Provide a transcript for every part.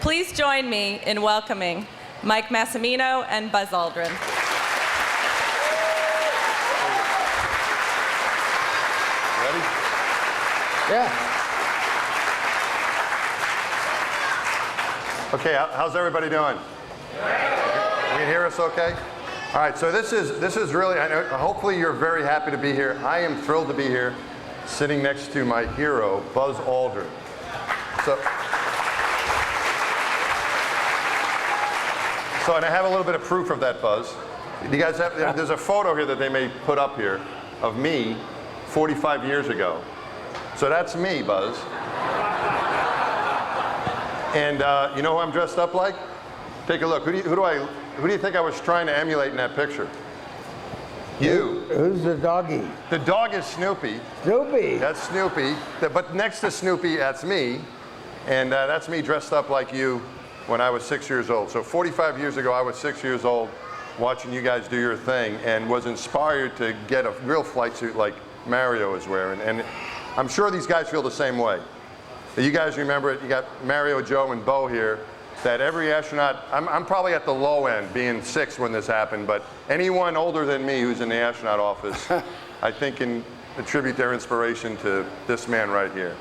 Please join me in welcoming Mike Massimino and Buzz Aldrin. Ready? Yeah. Okay, how's everybody doing? You can hear us okay? All right, so this is really, I know, hopefully you're very happy to be here. I am thrilled to be here, sitting next to my hero, Buzz Aldrin. So, and I have a little bit of proof of that, Buzz. You guys have, there's a photo here that they may put up here of me 45 years ago. So that's me, Buzz. And you know who I'm dressed up like? Take a look. Who do you think I was trying to emulate in that picture? You. Who's the doggy? The dog is Snoopy. Snoopy. That's Snoopy. But next to Snoopy, that's me. And that's me dressed up like you when I was 6 years old. So 45 years ago, I was 6 years old watching you guys do your thing and was inspired to get a real flight suit like Mario is wearing. And I'm sure these guys feel the same way. You guys remember it, you got Mario, Joe, and Bo here, that every astronaut, I'm probably at the low end, being 6 when this happened, but anyone older than me who's in the astronaut office, I think can attribute their inspiration to this man right here.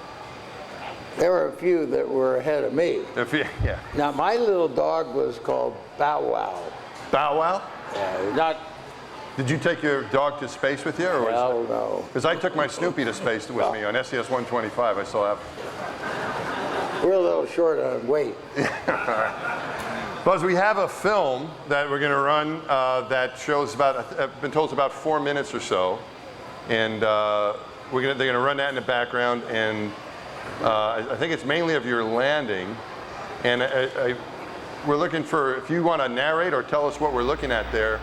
There were a few that were ahead of me. Yeah. Now, my little dog was called Bow Wow. Bow Wow? Not. Did you take your dog to space with you? Or Hell no. Because I took my Snoopy to space with me on SES-125. I still have. We're a little short on weight. Buzz, we have a film that we're going to run that shows about, I've been told it's about 4 minutes or so. And they're going to run that in the background. And I think it's mainly of your landing. And we're looking for, if you want to narrate or tell us what we're looking at there,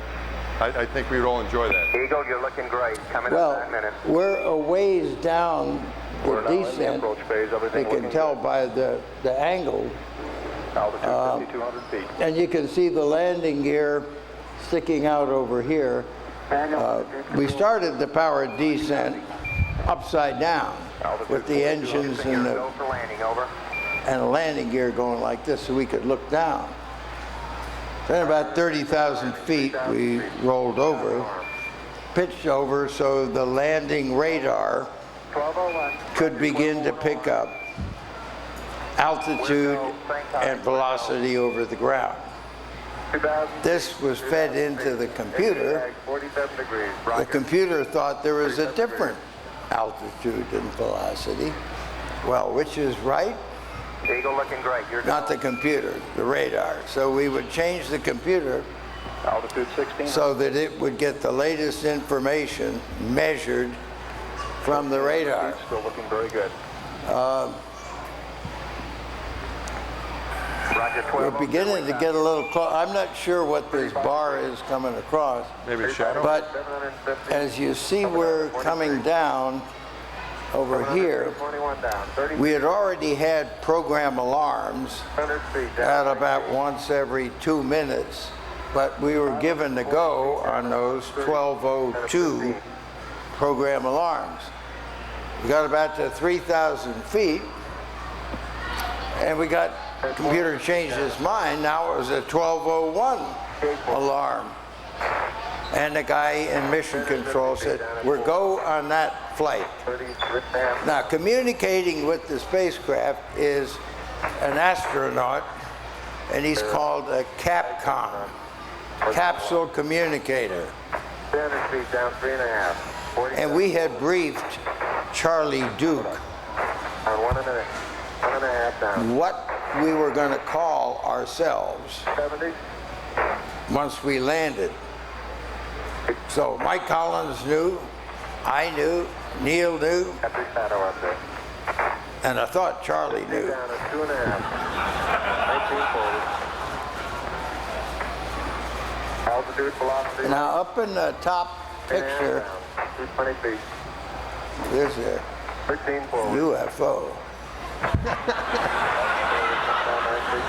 I think we would all enjoy that. Eagle, you're looking great. Coming Well, in 9 minutes. we're a ways down the descent. You can tell by the angle. Altitude 5,200 feet. And you can see the landing gear sticking out over here. We started the powered descent upside down with the engines and the landing gear going like this so we could look down. Then about 30,000 feet we rolled over, pitched over so the landing radar could begin to pick up altitude and velocity over the ground. This was fed into the computer. The computer thought there was a different altitude and velocity. Well, which is right? Eagle looking great. You're not the computer, the radar. So we would change the computer altitude 16 so that it would get the latest information measured from the radar. Still looking very good. We're beginning to get a little close. I'm not sure what this bar is coming across. Maybe a shadow? But as you see, we're coming down over here. We had already had program alarms at about once every 2 minutes, but we were given the go on those 12:02 program alarms. We got about to 3,000 feet, and we got, computer changed its mind. Now it was a 12:01 alarm. And the guy in mission control said, we're go on that flight. Now, communicating with the spacecraft is an astronaut, and he's called a CAPCOM, capsule communicator. 300 feet down, 3.5. And we had briefed Charlie Duke on 1.5 down. what we were going to call ourselves 70. once we landed. So Mike Collins knew, I knew, Neil knew, Every shadow up there. and I thought Charlie knew. Down at 2.5. 19 forward. Altitude, velocity. Now up in the top picture, 220 feet. there's a 13 forward. UFO.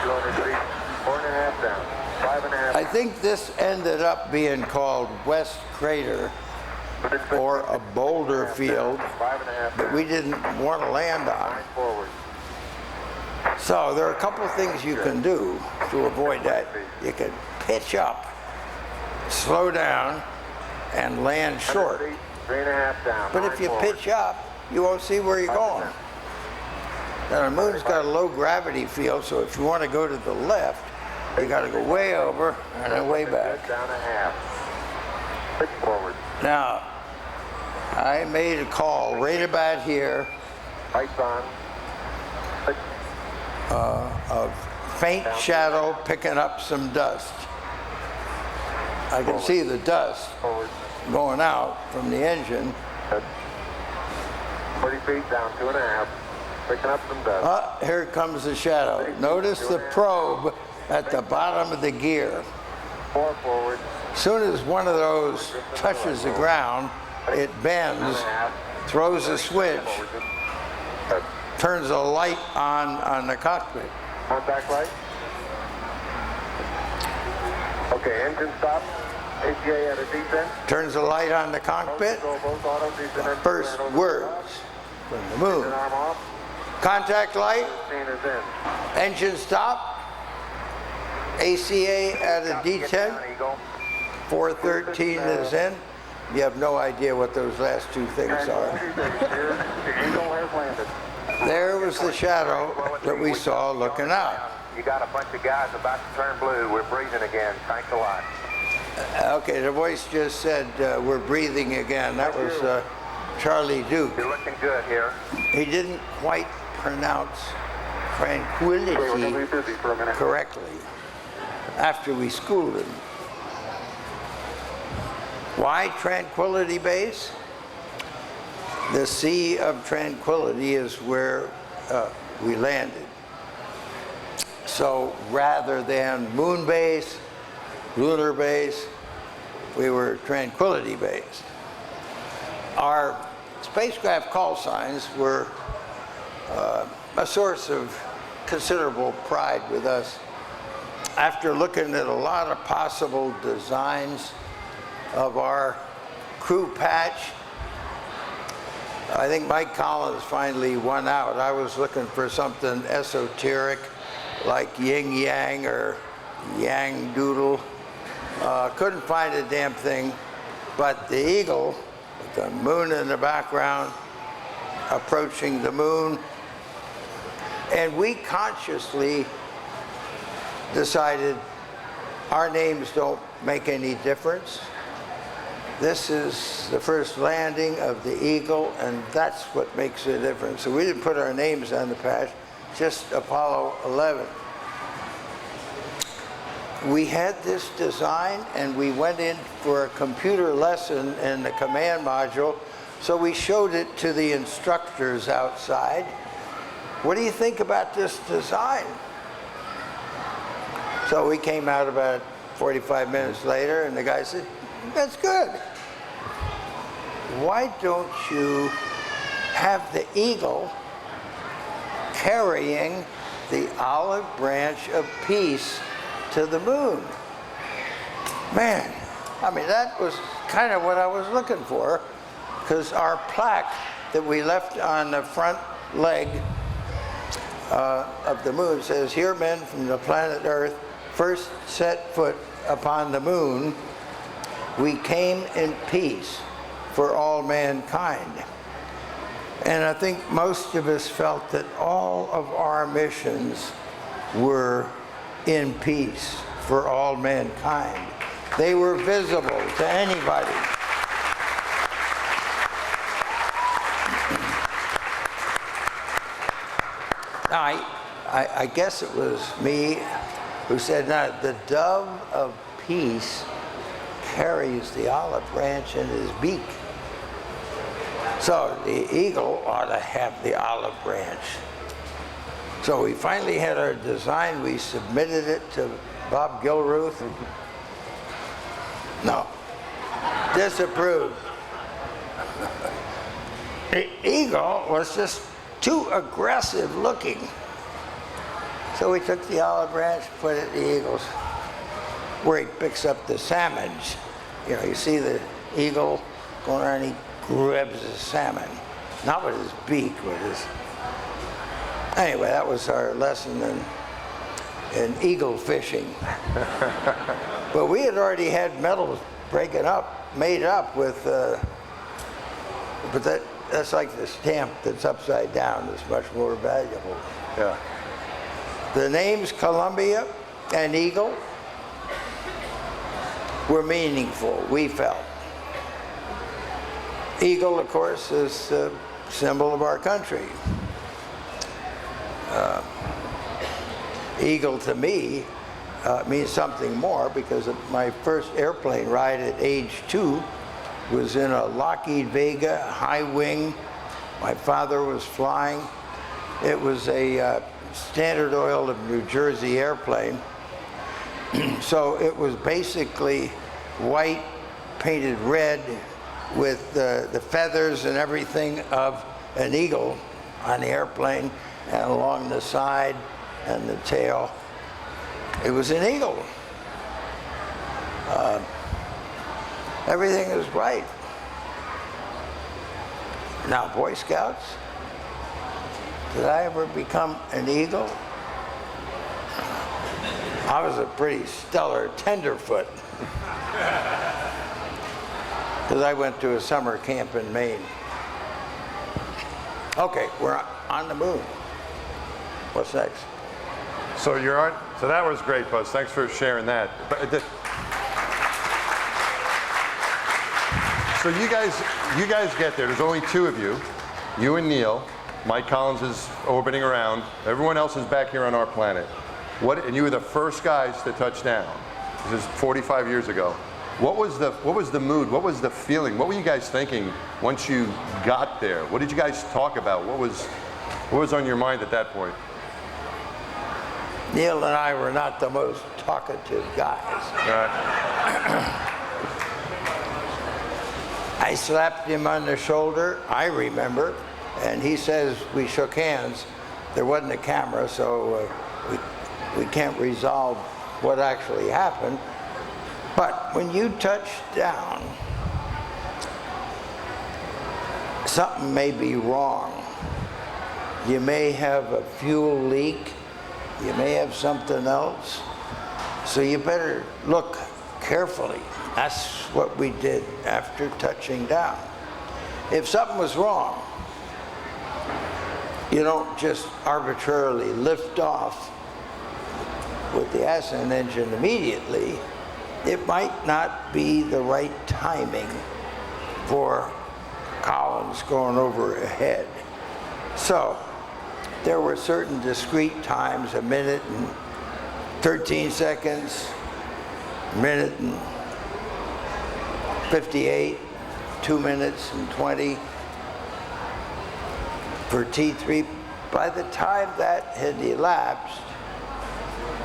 200 feet. 4.5 down. 5.5. I think this ended up being called West Crater or a boulder field 5.5 that we didn't want to land on. forward. So there are a couple of things you can do to avoid that. You can pitch up, slow down, and land short. 3.5 down. But if you pitch up, you won't see where you're going. Now the moon's got a low gravity field, so if you want to go to the left, you got to go way over and then way back. Down a half. Pitch forward. Now, I made a call right about here Lights on. Pitch of faint shadow picking up some dust. I can see the dust forward. going out from the engine. 40 feet down, 2.5. Picking up some dust. Here comes the shadow. Notice the probe at the bottom of the gear. 4 forward. As soon as one of those touches the ground, it bends, throws a switch, turns a light on the cockpit. Contact light. Okay, engine stop. ACA at a descent. Turns a light on the cockpit. Both auto descent and First words from the moon. arm off. Contact light, 15 is in. engine stop, ACA at a D10, 413 is in. You have no idea what those last two things are. The Eagle has landed. There was the shadow that we saw looking out. You got a bunch of guys about to turn blue. We're breathing again. Thanks a lot. Okay, the voice just said we're breathing again. That was Charlie Duke. You're looking good here. He didn't quite pronounce We're going to tranquility be busy for a minute. correctly after we schooled him. Why Tranquility Base? The Sea of Tranquility is where we landed. So rather than Moon Base, Lunar Base, we were Tranquility Base. Our spacecraft call signs were a source of considerable pride with us. After looking at a lot of possible designs of our crew patch, I think Mike Collins finally won out. I was looking for something esoteric like yin yang or yang doodle. Couldn't find a damn thing, but the eagle, with the moon in the background, approaching the moon, and we consciously decided our names don't make any difference. This is the first landing of the Eagle, and that's what makes the difference. So we didn't put our names on the patch, just Apollo 11. We had this design, and we went in for a computer lesson in the command module, so we showed it to the instructors outside. What do you think about this design? So we came out about 45 minutes later, and the guy said, that's good. Why don't you have the Eagle carrying the olive branch of peace to the moon? Man, I mean, that was kind of what I was looking for, because our plaque that we left on the front leg of the moon says, "Here men from the planet Earth first set foot upon the moon, we came in peace for all mankind." And I think most of us felt that all of our missions were in peace for all mankind. They were visible to anybody. Now, I guess it was me who said, "Now, the dove of peace carries the olive branch in his beak. So the eagle ought to have the olive branch." So we finally had our design. We submitted it to Bob Gilruth. No, disapproved. The eagle was just too aggressive looking. So we took the olive branch, put it in the eagle's, where he picks up the salmons. You know, you see the eagle going around, he grabs the salmon. Not with his beak, with his Anyway, that was our lesson in eagle fishing. But we had already had metals made up with, but that's like the stamp that's upside down. It's much more valuable. Yeah. The names Columbia and Eagle were meaningful, we felt. Eagle, of course, is the symbol of our country. Eagle to me means something more because my first airplane ride at age 2 was in a Lockheed Vega high wing. My father was flying. It was a Standard Oil of New Jersey airplane. So it was basically white painted red with the feathers and everything of an eagle on the airplane, and along the side and the tail, it was an eagle. Everything is right. Now, Boy Scouts, did I ever become an eagle? I was a pretty stellar tenderfoot because I went to a summer camp in Maine. Okay, we're on the moon. What's next? So so that was great, Buzz. Thanks for sharing that. So you guys get there. There's only 2 of you. You and Neil. Mike Collins is orbiting around. Everyone else is back here on our planet. And you were the first guys to touch down. This is 45 years ago. What was the mood? What was the feeling? What were you guys thinking once you got there? What did you guys talk about? What was on your mind at that point? Neil and I were not the most talkative guys. I slapped him on the shoulder, I remember, and he says we shook hands. There wasn't a camera, so we can't resolve what actually happened. But when you touch down, something may be wrong. You may have a fuel leak. You may have something else. So you better look carefully. That's what we did after touching down. If something was wrong, you don't just arbitrarily lift off with the ascent engine immediately. It might not be the right timing for Collins going over ahead. So there were certain discrete times, 1 minute and 13 seconds, 1 minute and 58, 2 minutes and 20 for T3. By the time that had elapsed,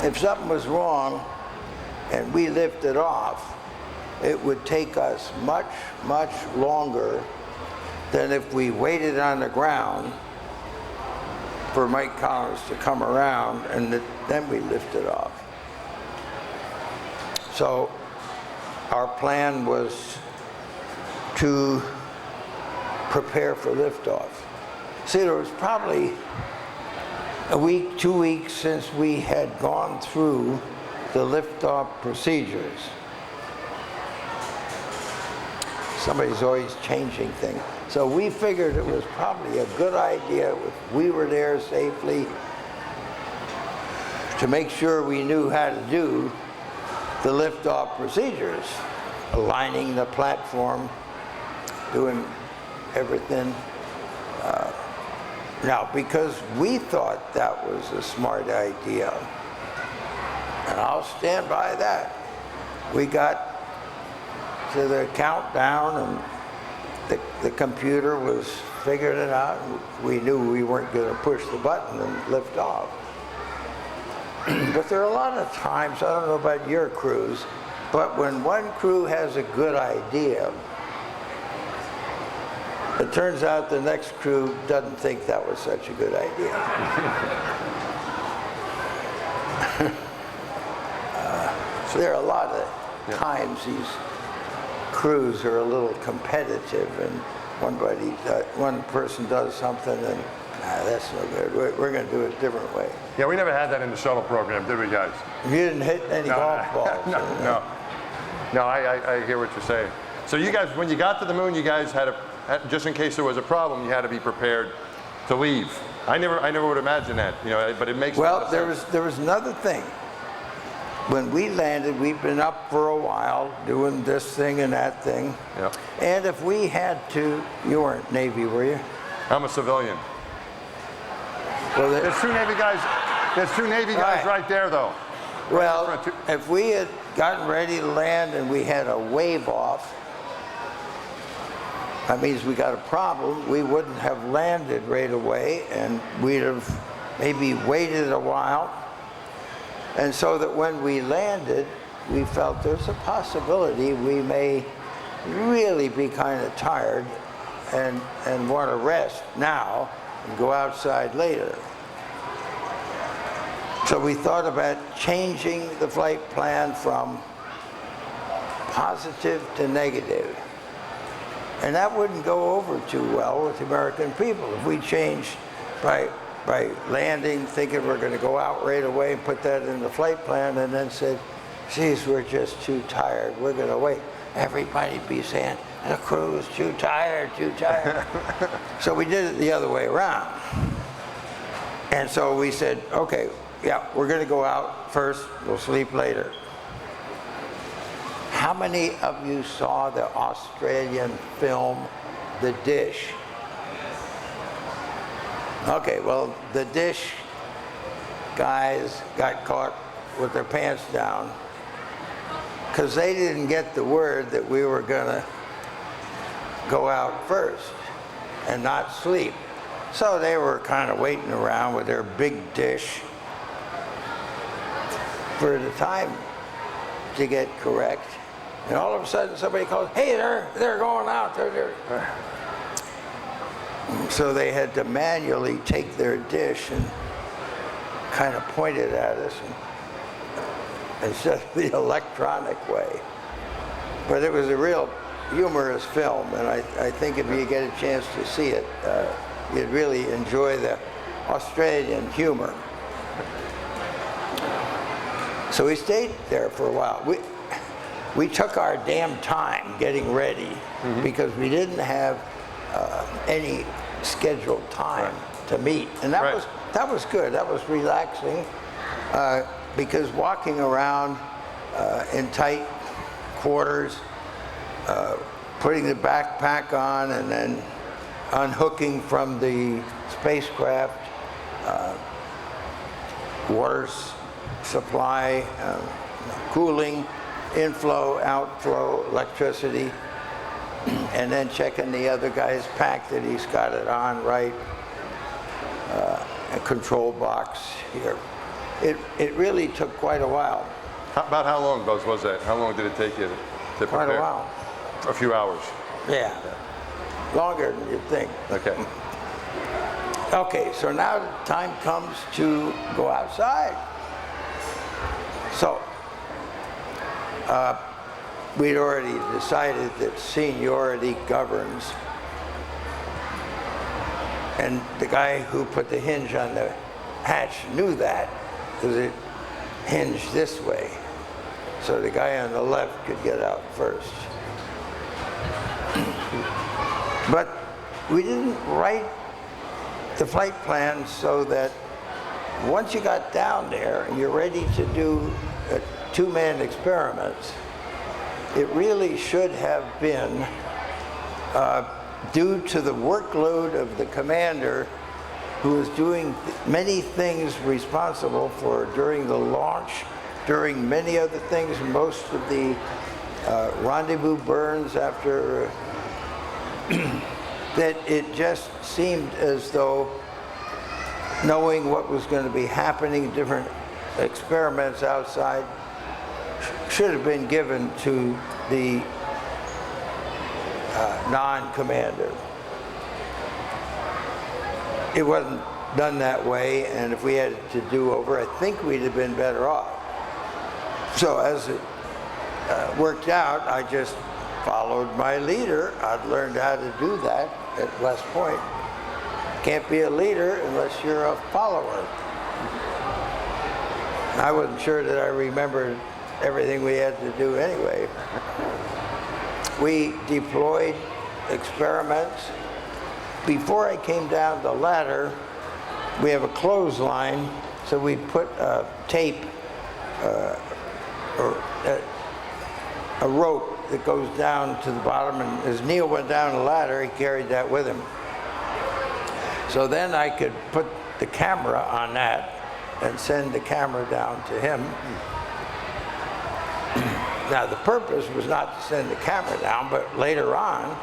if something was wrong and we lifted off, it would take us much, much longer than if we waited on the ground for Mike Collins to come around and then we lifted off. So our plan was to prepare for liftoff. See, there was probably a week, 2 weeks since we had gone through the liftoff procedures. Somebody's always changing things. So we figured it was probably a good idea if we were there safely to make sure we knew how to do the liftoff procedures, aligning the platform, doing everything. Now, because we thought that was a smart idea, and I'll stand by that, we got to the countdown and the computer was figuring it out. And we knew we weren't going to push the button and lift off. But there are a lot of times, I don't know about your crews, but when one crew has a good idea, it turns out the next crew doesn't think that was such a good idea. So there are a lot of times these crews are a little competitive, and one person does something and nah, that's no good. We're going to do it a different way. Yeah, we never had that in the shuttle program, did we, guys? You didn't hit any golf balls. No, I hear what you're saying. So you guys, when you got to the moon, you guys had just in case there was a problem, you had to be prepared to leave. I never would imagine that, you know, but it makes a lot of sense. There was another thing. When we landed, we'd been up for a while doing this thing and that thing. Yep. And if we had to, you weren't Navy, were you? I'm a civilian. Well, There's two Navy guys. There's two Navy guys right there, though. Well, if we had gotten ready to land and we had a wave off, that means we got a problem. We wouldn't have landed right away, and we'd have maybe waited a while. And so that when we landed, we felt there's a possibility we may really be kind of tired and want to rest now and go outside later. So we thought about changing the flight plan from positive to negative. And that wouldn't go over too well with the American people. If we changed by landing, thinking we're going to go out right away and put that in the flight plan, and then said, geez, we're just too tired, we're going to wait. Everybody'd be saying, the crew's too tired, too tired. So we did it the other way around. And so we said, okay, yeah, we're going to go out first, we'll sleep later. How many of you saw the Australian film, The Dish? Okay, well, the Dish guys got caught with their pants down because they didn't get the word that we were going to go out first and not sleep. So they were kind of waiting around with their big dish for the time to get correct. And all of a sudden somebody calls, hey, they're going out. So they had to manually take their dish and kind of point it at us instead of the electronic way. But it was a real humorous film, and I think if you get a chance to see it, you'd really enjoy the Australian humor. So we stayed there for a while. We took our damn time getting ready because we didn't have any scheduled time to meet, and that was good. That was relaxing because walking around in tight quarters, putting the backpack on, and then unhooking from the spacecraft, water supply, cooling, inflow, outflow, electricity, and then checking the other guy's pack that he's got it on right, a control box here. It really took quite a while. About how long, Buzz, was that? How long did it take you to prepare? Quite a while. A few hours. Yeah. Longer than you'd think. Okay. Okay, so now the time comes to go outside. So, we'd already decided that seniority governs. And the guy who put the hinge on the hatch knew that because it hinged this way. So the guy on the left could get out first. But we didn't write the flight plan so that once you got down there and you're ready to do two-man experiments, it really should have been due to the workload of the commander who is doing many things responsible for during the launch, during many other things, most of the rendezvous burns after, that it just seemed as though knowing what was going to be happening, different experiments outside, should have been given to the non-commander. It wasn't done that way, and if we had to do over, I think we'd have been better off. So as it worked out, I just followed my leader. I'd learned how to do that at West Point. Can't be a leader unless you're a follower. I wasn't sure that I remembered everything we had to do anyway. We deployed experiments. Before I came down the ladder, we have a clothesline, so we put a tape or a rope that goes down to the bottom, and as Neil went down the ladder, he carried that with him. So then I could put the camera on that and send the camera down to him. Now the purpose was not to send the camera down, but later on,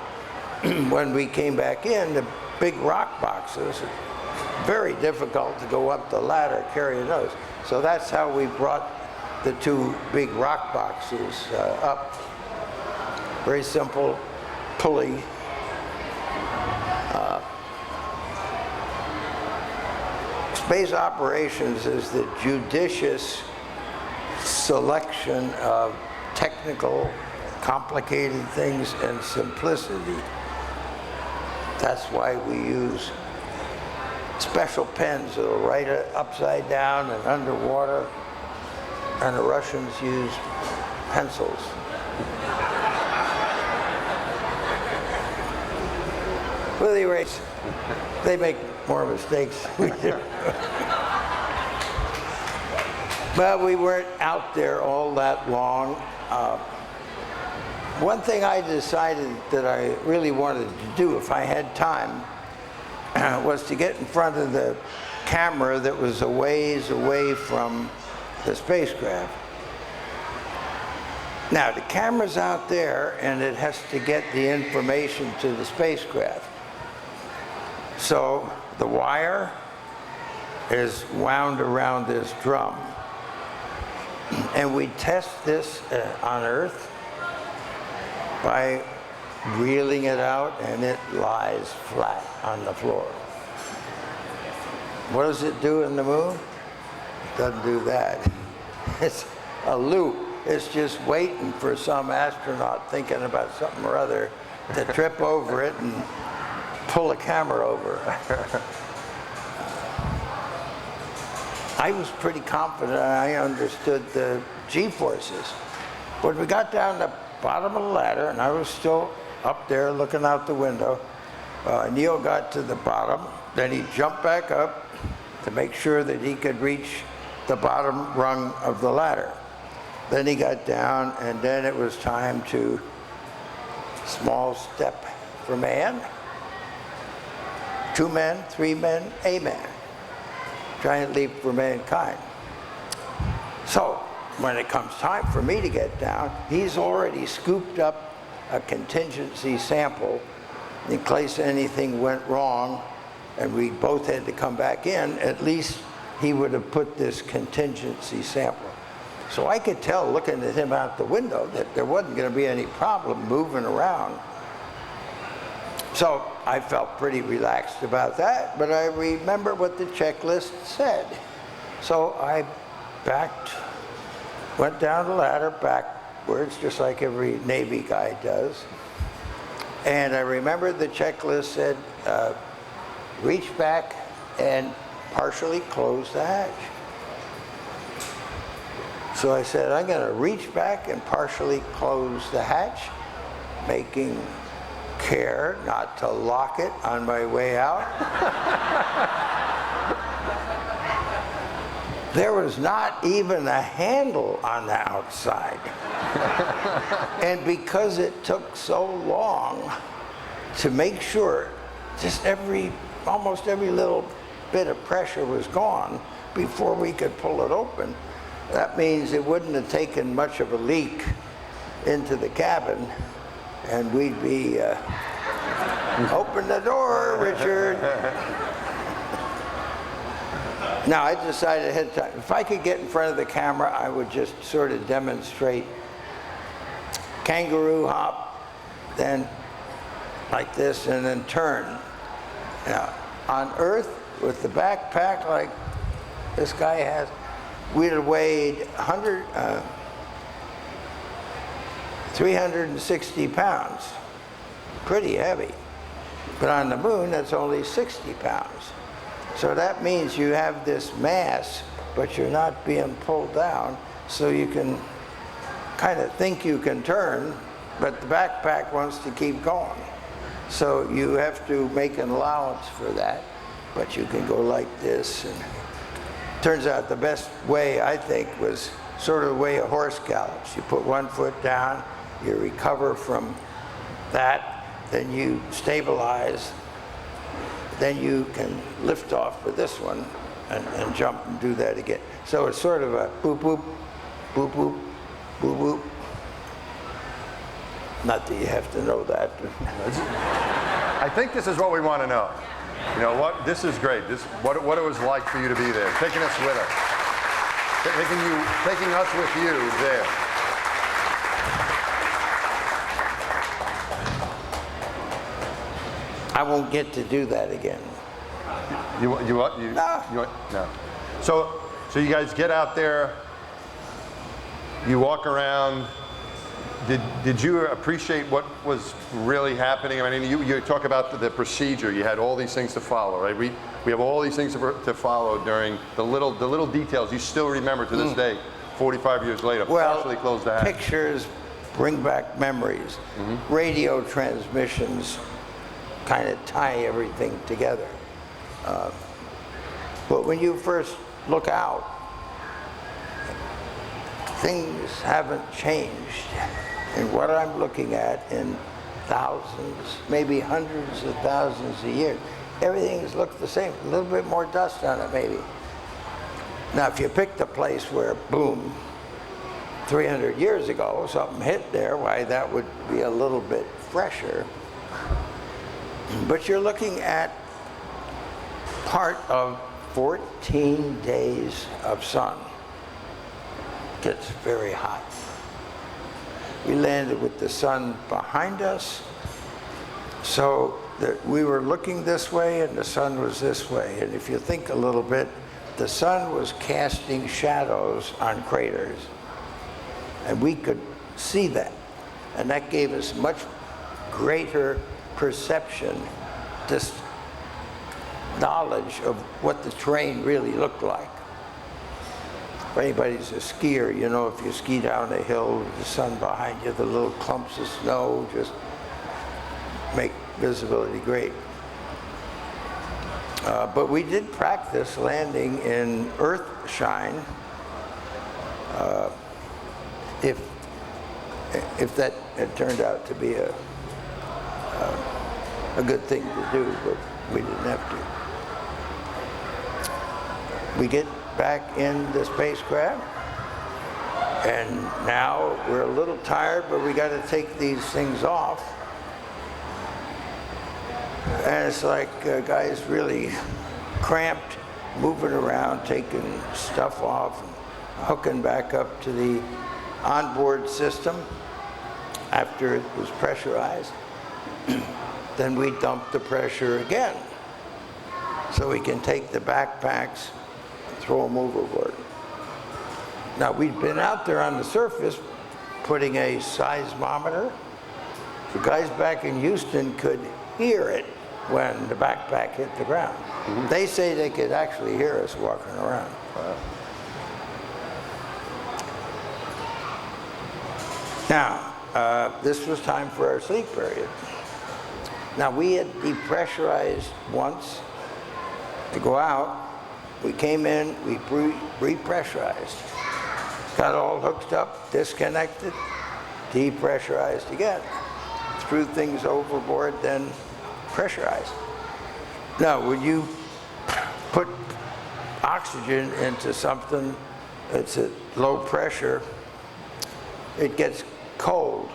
when we came back in, the big rock boxes, very difficult to go up the ladder carrying those. So that's how we brought the two big rock boxes up. Very simple pulley. Space operations is the judicious selection of technical, complicated things and simplicity. That's why we use special pens that'll write it upside down and underwater, and the Russians use pencils. Well, they make more mistakes than we do. But we weren't out there all that long. One thing I decided that I really wanted to do, if I had time, was to get in front of the camera that was a ways away from the spacecraft. Now, the camera's out there, and it has to get the information to the spacecraft. So the wire is wound around this drum. And we test this on Earth by reeling it out, and it lies flat on the floor. What does it do in the moon? It doesn't do that. It's a loop. It's just waiting for some astronaut thinking about something or other to trip over it and pull a camera over. I was pretty confident I understood the G-forces. When we got down the bottom of the ladder, and I was still up there looking out the window, Neil got to the bottom, then he jumped back up to make sure that he could reach the bottom rung of the ladder. Then he got down, and then it was time to small step for man, 2 men, 3 men, a man. Giant leap for mankind. So when it comes time for me to get down, he's already scooped up a contingency sample in case anything went wrong and we both had to come back in. At least he would have put this contingency sample. So I could tell, looking at him out the window, that there wasn't going to be any problem moving around. So I felt pretty relaxed about that, but I remember what the checklist said. So I went down the ladder backwards, just like every Navy guy does. And I remember the checklist said, reach back and partially close the hatch. So I said, I'm going to reach back and partially close the hatch, making care not to lock it on my way out. There was not even a handle on the outside. And because it took so long to make sure just almost every little bit of pressure was gone before we could pull it open, that means it wouldn't have taken much of a leak into the cabin, and we'd be, open the door, Richard. Now, I decided ahead of time, if I could get in front of the camera, I would just sort of demonstrate kangaroo hop, then like this, and then turn. Now, on Earth, with the backpack like this guy has, we'd have weighed 360 pounds. Pretty heavy. But on the moon, that's only 60 pounds. So that means you have this mass, but you're not being pulled down, so you can kind of think you can turn, but the backpack wants to keep going. So you have to make an allowance for that, but you can go like this. And turns out the best way, I think, was sort of the way a horse gallops. You put one foot down, you recover from that, then you stabilize, then you can lift off with this one and jump and do that again. So it's sort of a boop, boop, boop, boop, boop, boop. Not that you have to know that. I think this is what we want to know. You know what? This is great. This what it was like for you to be there, taking us with us, taking us with you there. I won't get to do that again. You what? No. No. So you guys get out there. You walk around. Did you appreciate what was really happening? I mean, you talk about the procedure. You had all these things to follow, right? We have all these things to follow during the little details you still remember to this day, 45 years later. Well, partially closed the hatch. Pictures bring back memories. Radio transmissions kind of tie everything together. But when you first look out, things haven't changed. And what I'm looking at in thousands, maybe hundreds of thousands of years, everything's looked the same. A little bit more dust on it, maybe. Now, if you picked a place where, boom, 300 years ago, something hit there, why, that would be a little bit fresher. But you're looking at part of 14 days of sun. It gets very hot. We landed with the sun behind us, so that we were looking this way and the sun was this way. And if you think a little bit, the sun was casting shadows on craters. And we could see that. And that gave us much greater perception, just knowledge of what the terrain really looked like. If anybody's a skier, you know, if you ski down a hill with the sun behind you, the little clumps of snow just make visibility great. But we did practice landing in earth shine, if that had turned out to be a good thing to do, but we didn't have to. We get back in the spacecraft, and now we're a little tired, but we got to take these things off. And it's like guys really cramped, moving around, taking stuff off, and hooking back up to the onboard system after it was pressurized. Then we dump the pressure again, so we can take the backpacks, throw them overboard. Now, we'd been out there on the surface putting a seismometer. The guys back in Houston could hear it when the backpack hit the ground. They say they could actually hear us walking around. Now, this was time for our sleep period. Now, we had depressurized once to go out. We came in, we repressurized, got all hooked up, disconnected, depressurized again, threw things overboard, then pressurized. Now, when you put oxygen into something that's at low pressure, it gets cold.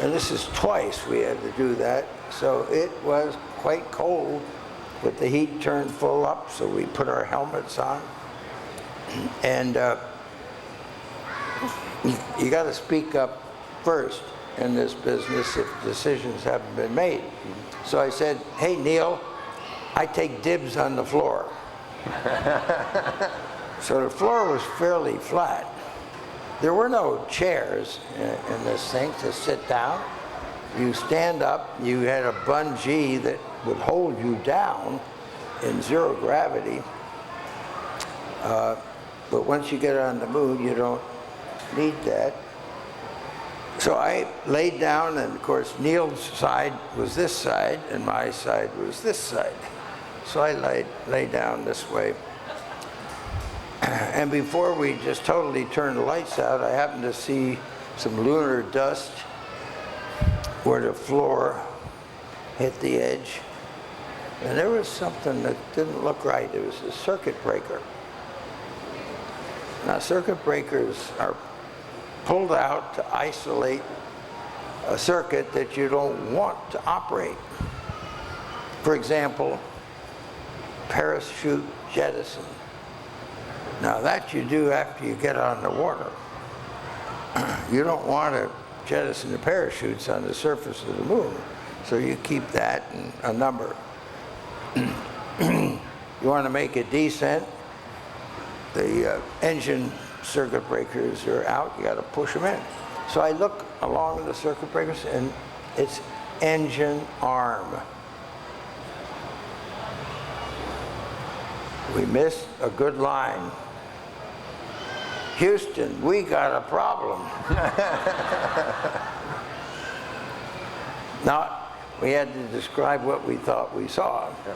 And this is twice we had to do that, so it was quite cold. With the heat turned full up, so we put our helmets on. And you got to speak up first in this business if decisions haven't been made. So I said, hey, Neil, I take dibs on the floor. So the floor was fairly flat. There were no chairs in this thing to sit down. you stand up, you had a bungee that would hold you down in zero gravity. But once you get on the moon, you don't need that. So I laid down, and of course Neil's side was this side, and my side was this side. So I lay down this way. And before we just totally turned the lights out, I happened to see some lunar dust where the floor hit the edge. And there was something that didn't look right. It was a circuit breaker. Now, circuit breakers are pulled out to isolate a circuit that you don't want to operate. For example, parachute jettison. Now, that you do after you get on the water. You don't want to jettison the parachutes on the surface of the moon, so you keep that in a number. You want to make a descent, the engine circuit breakers are out, you got to push them in. So I look along the circuit breakers, and it's engine arm. We missed a good line. Houston, we got a problem. Now, we had to describe what we thought we saw. Yeah.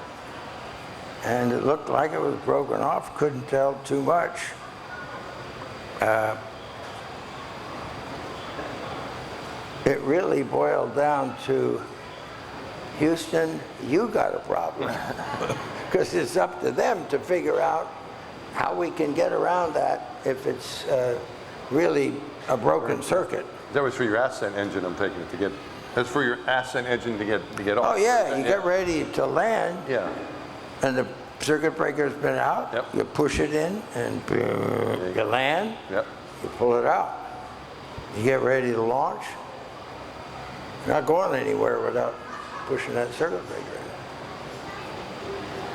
And it looked like it was broken off, couldn't tell too much. It really boiled down to, Houston, you got a problem. Because it's up to them to figure out how we can get around that if it's really a broken circuit. That was for your ascent engine, I'm taking it, to get, that's for your ascent engine to get off. Oh yeah, you get ready to land. Yeah. And the circuit breaker's been out. Yep. You push it in, and you land. Yep. You pull it out. You get ready to launch. You're not going anywhere without pushing that circuit breaker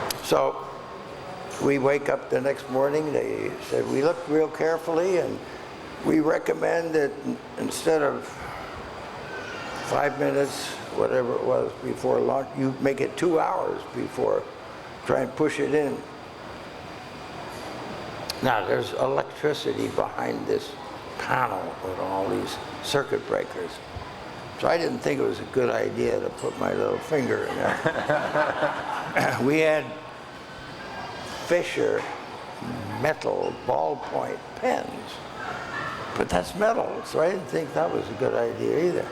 in. So we wake up the next morning. They said, we looked real carefully, and we recommend that instead of 5 minutes, whatever it was, before launch, you make it 2 hours before. Try and push it in. Now, there's electricity behind this panel with all these circuit breakers. So I didn't think it was a good idea to put my little finger in there. We had Fisher metal ballpoint pens, but that's metal, so I didn't think that was a good idea either.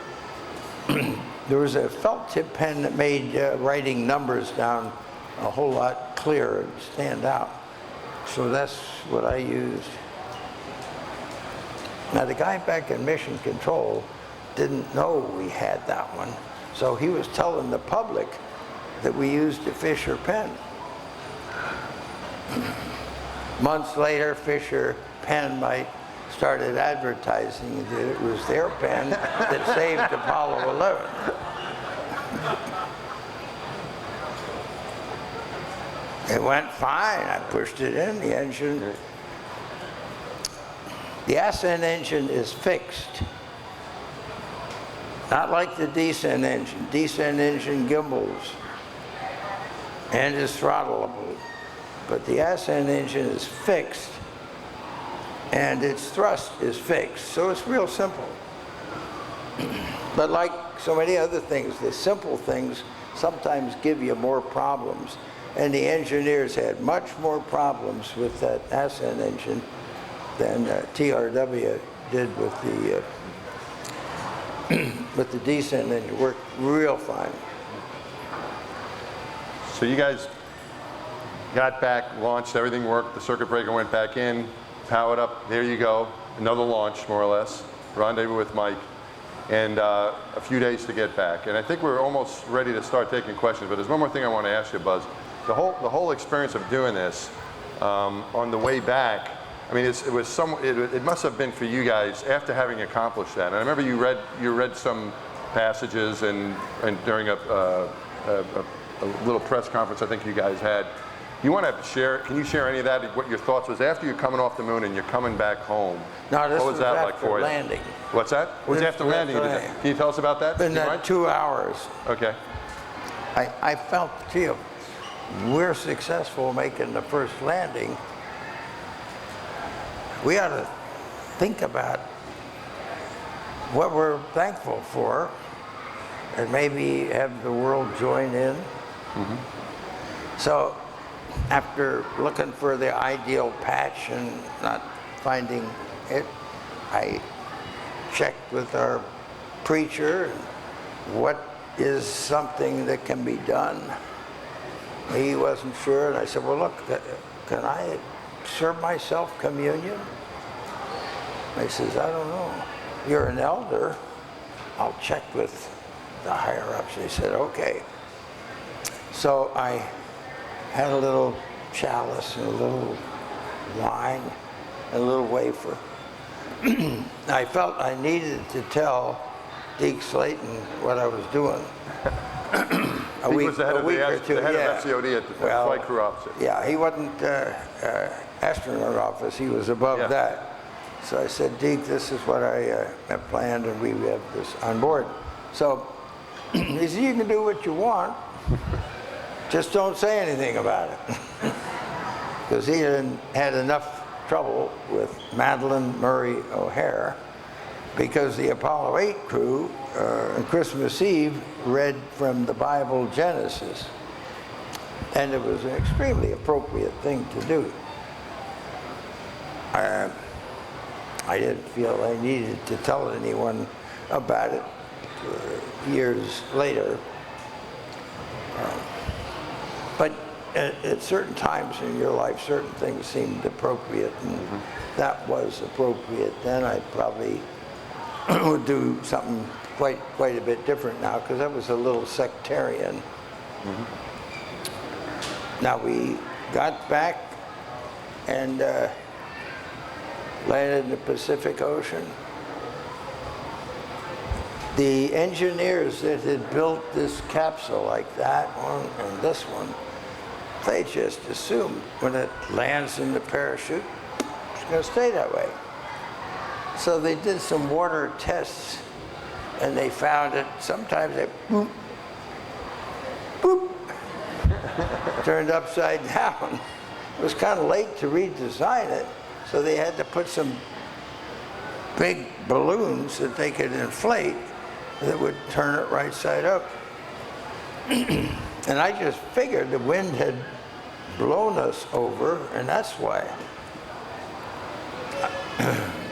There was a felt tip pen that made writing numbers down a whole lot clearer and stand out. So that's what I used. Now the guy back in Mission Control didn't know we had that one, so he was telling the public that we used a Fisher pen. Months later, Fisher Pen might started advertising that it was their pen that saved Apollo 11. It went fine. I pushed it in, the engine. The ascent engine is fixed. Not like the descent engine. Descent engine gimbals and is throttleable. But the ascent engine is fixed, and its thrust is fixed. So it's real simple. But like so many other things, the simple things sometimes give you more problems. And the engineers had much more problems with that ascent engine than TRW did with the descent engine. Worked real fine. So you guys got back, launched, everything worked, the circuit breaker went back in, powered up, there you go, another launch more or less, rendezvous with Mike, and a few days to get back. And I think we're almost ready to start taking questions, but there's one more thing I want to ask you, Buzz. The whole experience of doing this, on the way back, I mean, it must have been for you guys after having accomplished that. And I remember you read some passages and during a little press conference I think you guys had, You want to share, can you share any of that, what your thoughts was after you're coming off the moon and you're coming back home? No, this what was that like after for landing. you? What's that? Was This after was landing? after You did landing. that. Can you tell us about that? In Do you that mind? 2 hours, Okay. I felt, gee, we're successful making the first landing. We ought to think about what we're thankful for and maybe have the world join in. Mm-hmm. So after looking for the ideal patch and not finding it, I checked with our preacher, what is something that can be done? He wasn't sure, and I said, well, look, can I serve myself communion? He says, I don't know. You're an elder. I'll check with the higher-ups. He said, okay. So I had a little chalice and a little wine and a little wafer. I felt I needed to tell Deke Slayton what I was doing. He was the head, or two, the head yeah. of FCOD at the Well, flight crew officer. Yeah, he wasn't astronaut office. He was above Yeah. that. So I said, Deke, this is what I have planned, and we have this on board. So he said, you can do what you want. Just don't say anything about it. Because he had enough trouble with Madeline Murray O'Hare, because the Apollo 8 crew on Christmas Eve read from the Bible Genesis. And it was an extremely appropriate thing to do. I didn't feel I needed to tell anyone about it years later. But at certain times in your life, certain things seemed appropriate, and that was appropriate then. I probably would do something quite a bit different now, because I was a little sectarian. Now we got back and landed in the Pacific Ocean. The engineers that had built this capsule like that one and this one, they just assumed when it lands in the parachute, it's going to stay that way. So they did some water tests, and they found it, sometimes they boop, boop, turned upside down. It was kind of late to redesign it, so they had to put some big balloons that they could inflate that would turn it right side up. And I just figured the wind had blown us over, and that's why.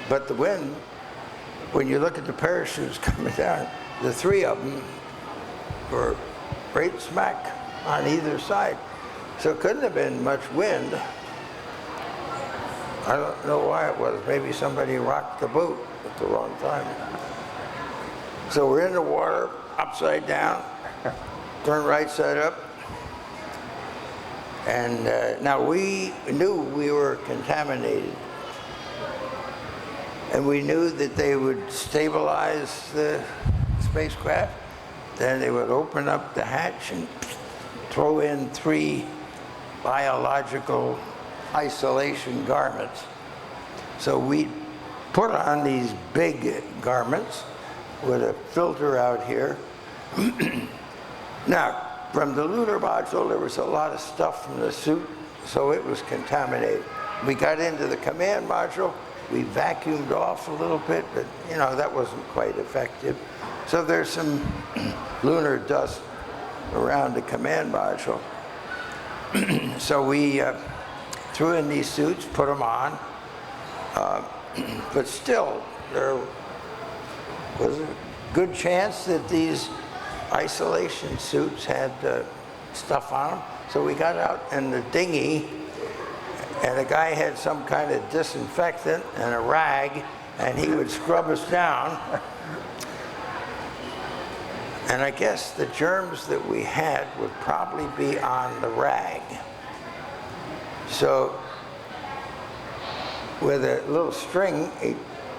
But the wind, when you look at the parachutes coming down, the three of them were right smack on either side. So it couldn't have been much wind. I don't know why it was. Maybe somebody rocked the boat at the wrong time. So we're in the water, upside down, turn right side up. And now we knew we were contaminated. And we knew that they would stabilize the spacecraft. Then they would open up the hatch and throw in 3 biological isolation garments. So we put on these big garments with a filter out here. Now, from the lunar module, there was a lot of stuff from the suit, so it was contaminated. We got into the command module, we vacuumed off a little bit, but you know, that wasn't quite effective. So there's some lunar dust around the command module. So we threw in these suits, put them on, but still there was a good chance that these isolation suits had stuff on them. So we got out in the dinghy, and the guy had some kind of disinfectant and a rag, and he would scrub us down. And I guess the germs that we had would probably be on the rag. So with a little string, he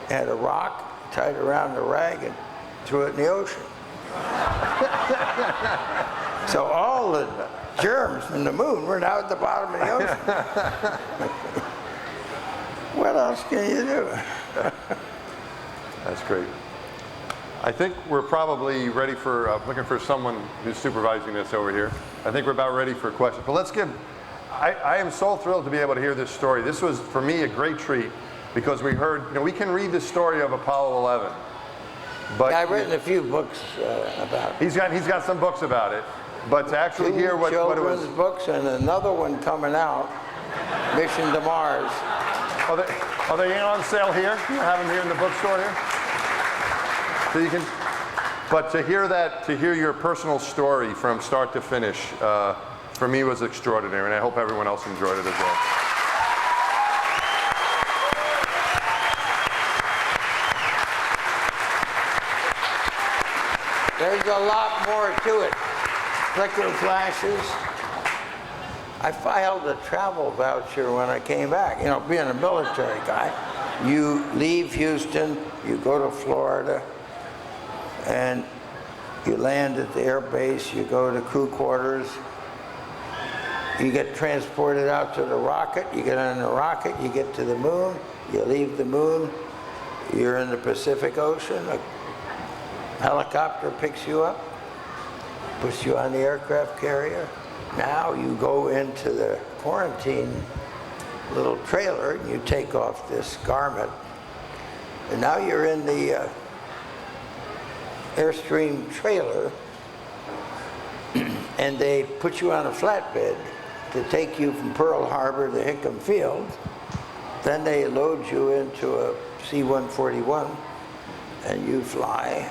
had a rock, tied around the rag, and threw it in the ocean. So all the germs from the moon. We're now at the bottom of the ocean. What else can you do? That's great. I think we're probably ready for, looking for someone who's supervising this over here. I think we're about ready for questions. But let's give, I am so thrilled to be able to hear this story. This was, for me, a great treat because we heard, you know, we can read the story of Apollo 11. But I've written a few books about it. He's got some books about it. But to actually hear what it was. Children's books and another one coming out, Mission to Mars. Are they on sale here? You have them here in the bookstore here? So you can, but to hear that, to hear your personal story from start to finish, for me was extraordinary, and I hope everyone else enjoyed it as well. There's a lot more to it. Flicker flashes. I filed a travel voucher when I came back. You know, being a military guy, you leave Houston, you go to Florida, and you land at the air base, you go to crew quarters, you get transported out to the rocket, you get on the rocket, you get to the moon, you leave the moon, you're in the Pacific Ocean, a helicopter picks you up, puts you on the aircraft carrier. Now you go into the quarantine little trailer and you take off this garment, and now you're in the Airstream trailer, and they put you on a flatbed to take you from Pearl Harbor to Hickam Field. Then they load you into a C-141 and you fly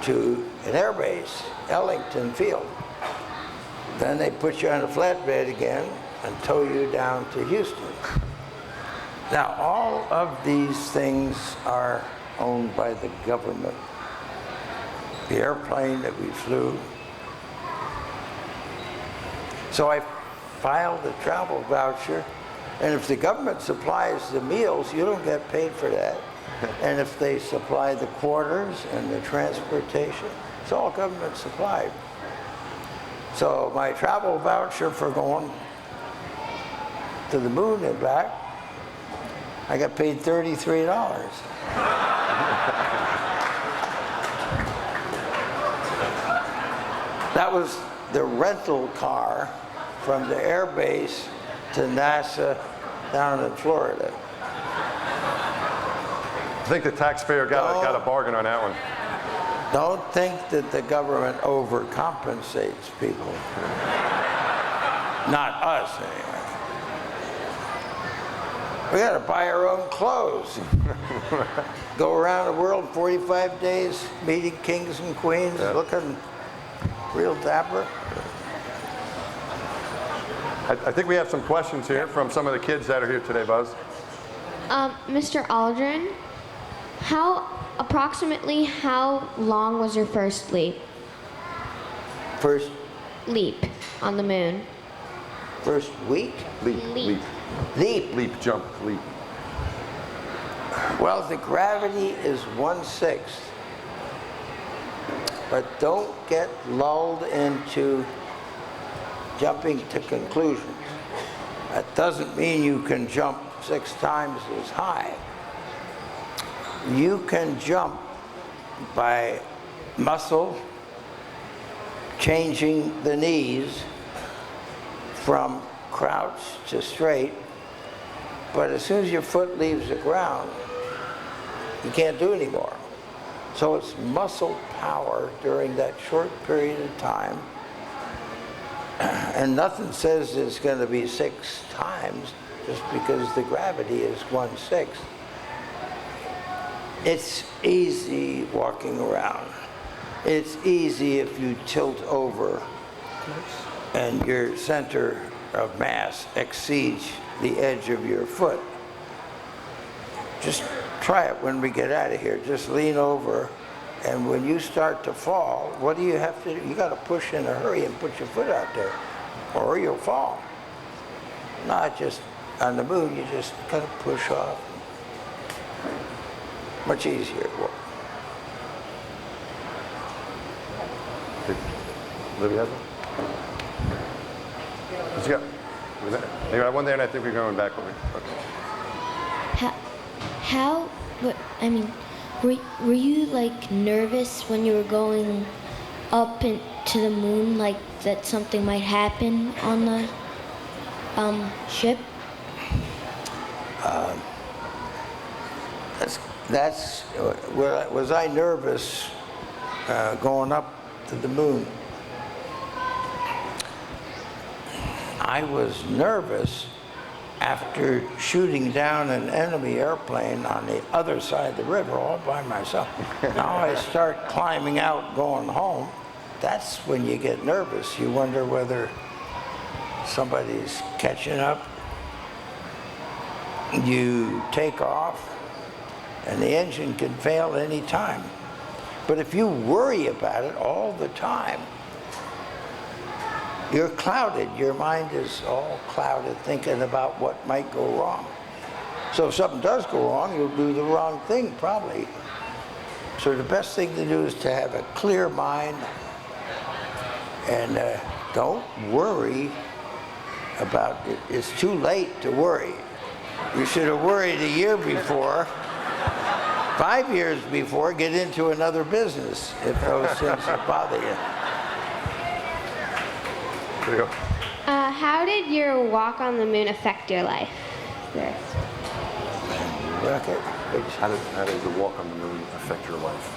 to an airbase, Ellington Field. Then they put you on a flatbed again and tow you down to Houston. Now, all of these things are owned by the government. The airplane that we flew. So I filed a travel voucher, and if the government supplies the meals, you don't get paid for that. And if they supply the quarters and the transportation, it's all government supplied. So my travel voucher for going to the moon and back, I got paid $33. That was the rental car from the air base to NASA down in Florida. I think the taxpayer got a bargain on that one. Don't think that the government overcompensates people. Not us, anyway. We got to buy our own clothes. Go around the world 45 days, meeting kings and queens, looking real dapper. I think we have some questions here from some of the kids that are here today, Buzz. Mr. Aldrin, approximately how long was your first leap? First Leap on the moon. first week? Leap. Leap, jump, leap. Well, the gravity is 1/6. But don't get lulled into jumping to conclusions. That doesn't mean you can jump 6 times as high. You can jump by muscle, changing the knees from crouch to straight, but as soon as your foot leaves the ground, you can't do anymore. So it's muscle power during that short period of time, and nothing says it's going to be 6 times just because the gravity is 1/6. It's easy walking around. It's easy if you tilt over and your center of mass exceeds the edge of your foot. Just try it when we get out of here. Just lean over, and when you start to fall, what do you have to do? You got to push in a hurry and put your foot out there, or you'll fall. Not just on the moon, you just kind of push off. Much easier. Libby has one? Let's go. Anyway, I went there and I think we're going back over. Okay. I mean, were you like nervous when you were going up into the moon, like that something might happen on the ship? Was I nervous going up to the moon? I was nervous after shooting down an enemy airplane on the other side of the river all by myself. Now I start climbing out going home. That's when you get nervous. You wonder whether somebody's catching up. You take off and the engine can fail any time. But if you worry about it all the time, you're clouded. Your mind is all clouded thinking about what might go wrong. So if something does go wrong, you'll do the wrong thing probably. So the best thing to do is to have a clear mind and don't worry about it. It's too late to worry. You should have worried a year before, 5 years before, get into another business if those things bother you. How did your walk on the moon affect your life? How did the walk on the moon affect your life?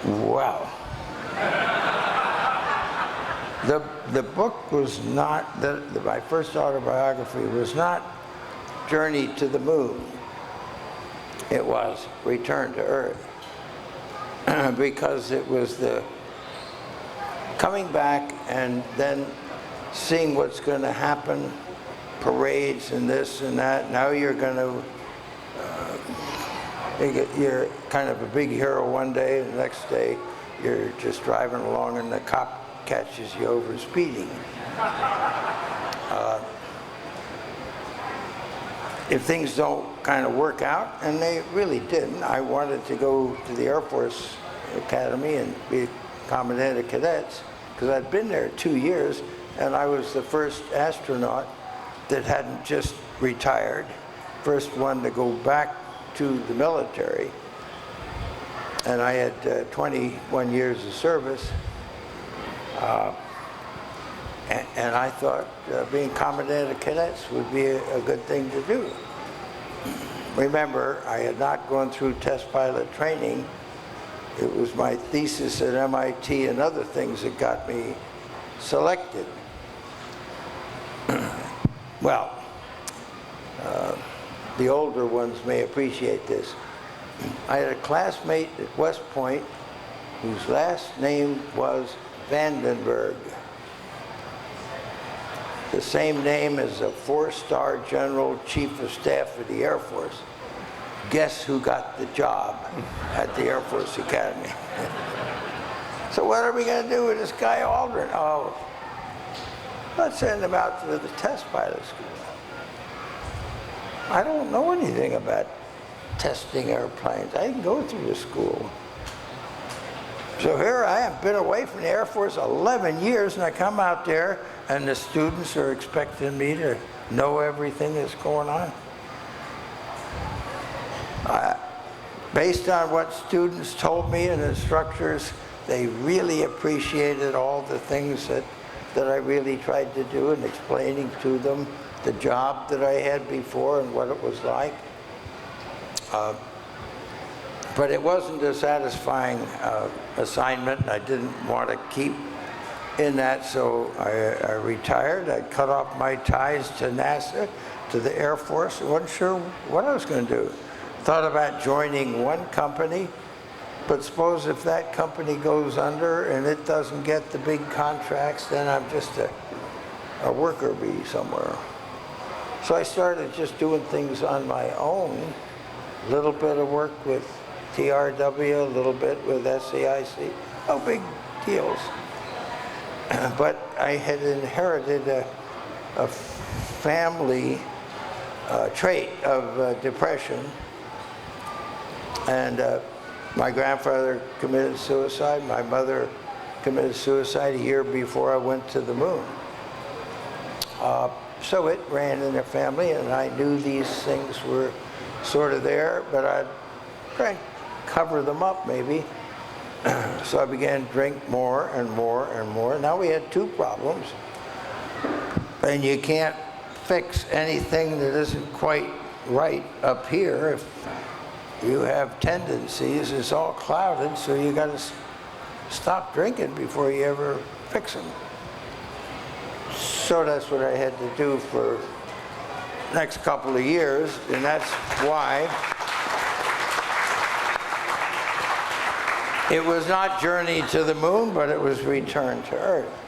Wow. The book was not, my first autobiography was not Journey to the Moon. It was Return to Earth. Because it was the coming back and then seeing what's going to happen, parades and this and that. Now you're going to, you're kind of a big hero one day, and the next day you're just driving along and the cop catches you over speeding. If things don't kind of work out, and they really didn't, I wanted to go to the Air Force Academy and be Commandant of Cadets, because I'd been there 2 years, and I was the first astronaut that hadn't just retired, first one to go back to the military. And I had 21 years of service, and I thought being Commandant of Cadets would be a good thing to do. Remember, I had not gone through test pilot training. It was my thesis at MIT and other things that got me selected. Well, the older ones may appreciate this. I had a classmate at West Point whose last name was Vandenberg. The same name as a 4-star General Chief of Staff of the Air Force. Guess who got the job at the Air Force Academy? So what are we going to do with this guy Aldrin? Oh, let's send him out to the test pilot school. I don't know anything about testing airplanes. I didn't go through the school. So here I am, been away from the Air Force 11 years, and I come out there, and the students are expecting me to know everything that's going on. Based on what students told me and instructors, they really appreciated all the things that I really tried to do and explaining to them the job that I had before and what it was like. But it wasn't a satisfying assignment, and I didn't want to keep in that, so I retired. I cut off my ties to NASA, to the Air Force. I wasn't sure what I was going to do. Thought about joining one company, but suppose if that company goes under and it doesn't get the big contracts, then I'm just a worker bee somewhere. So I started just doing things on my own, a little bit of work with TRW, a little bit with SAIC, no big deals. But I had inherited a family trait of depression, and my grandfather committed suicide, my mother committed suicide a year before I went to the moon. So it ran in the family, and I knew these things were sort of there, but I'd try and cover them up maybe. So I began to drink more and more and more. Now we had two problems. And you can't fix anything that isn't quite right up here. If you have tendencies, it's all clouded, so you got to stop drinking before you ever fix them. So that's what I had to do for the next couple of years, and that's why it was not Journey to the Moon, but it was Return to Earth.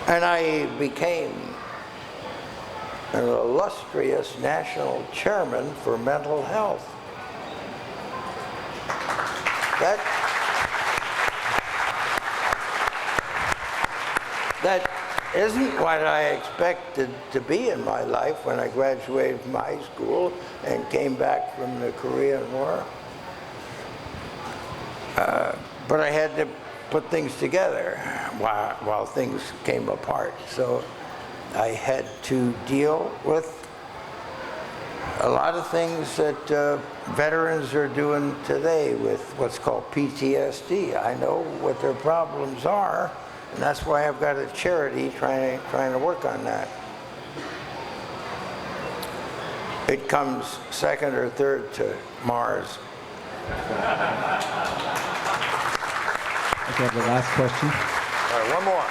And I became an illustrious national chairman for mental health. That isn't what I expected to be in my life when I graduated from high school and came back from the Korean War. But I had to put things together while things came apart. So I had to deal with a lot of things that veterans are doing today with what's called PTSD. I know what their problems are, and that's why I've got a charity trying to work on that. It comes second or third to Mars. Okay, the last question. All right, one more.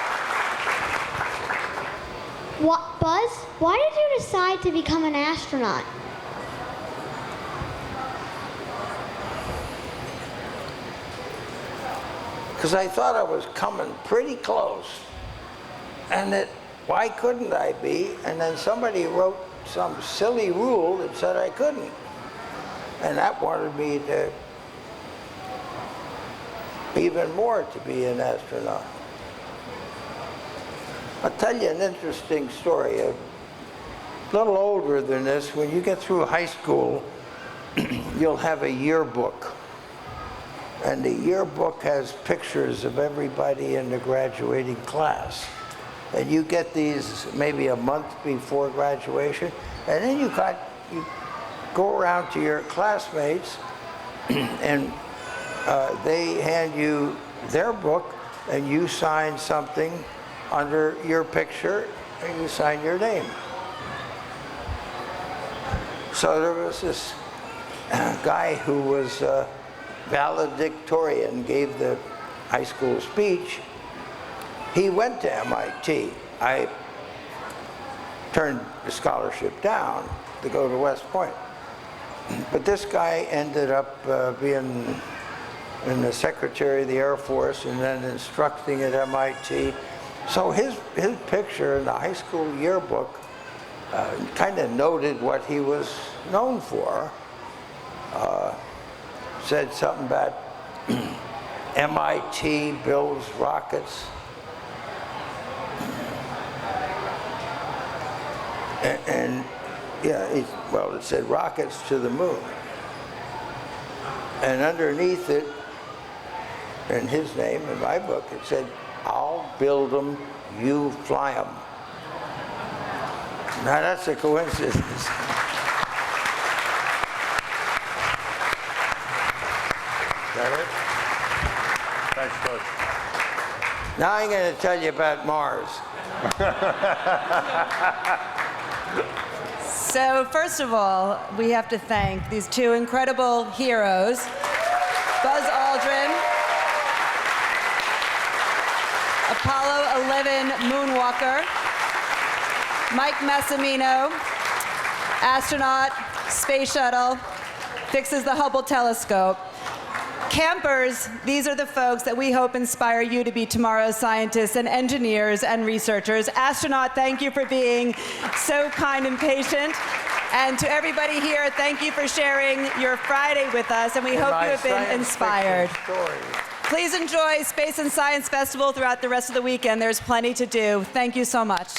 What, Buzz, why did you decide to become an astronaut? Because I thought I was coming pretty close, and that why couldn't I be? And then somebody wrote some silly rule that said I couldn't, and that wanted me to even more to be an astronaut. I'll tell you an interesting story. A little older than this, when you get through high school, you'll have a yearbook. And the yearbook has pictures of everybody in the graduating class. And you get these maybe a month before graduation. And then you go around to your classmates and they hand you their book and you sign something under your picture and you sign your name. So there was this guy who was valedictorian, gave the high school speech. He went to MIT. I turned the scholarship down to go to West Point. But this guy ended up being in the Secretary of the Air Force and then instructing at MIT. So his picture in the high school yearbook kind of noted what he was known for. Said something about MIT builds rockets. And yeah, it said rockets to the moon. And underneath it, in his name, in my book, it said, I'll build them, you fly them. Now that's a coincidence. That it? Thanks, Buzz. Now I'm going to tell you about Mars. So first of all, we have to thank these two incredible heroes, Buzz Aldrin, Apollo 11 moonwalker, Mike Massimino, astronaut, space shuttle, fixes the Hubble telescope. Campers, these are the folks that we hope inspire you to be tomorrow's scientists and engineers and researchers. Astronaut, thank you for being so kind and patient. And to everybody here, thank you for sharing your Friday with us, and we hope you have been inspired. Please enjoy Space and Science Festival throughout the rest of the weekend. There's plenty to do. Thank you so much.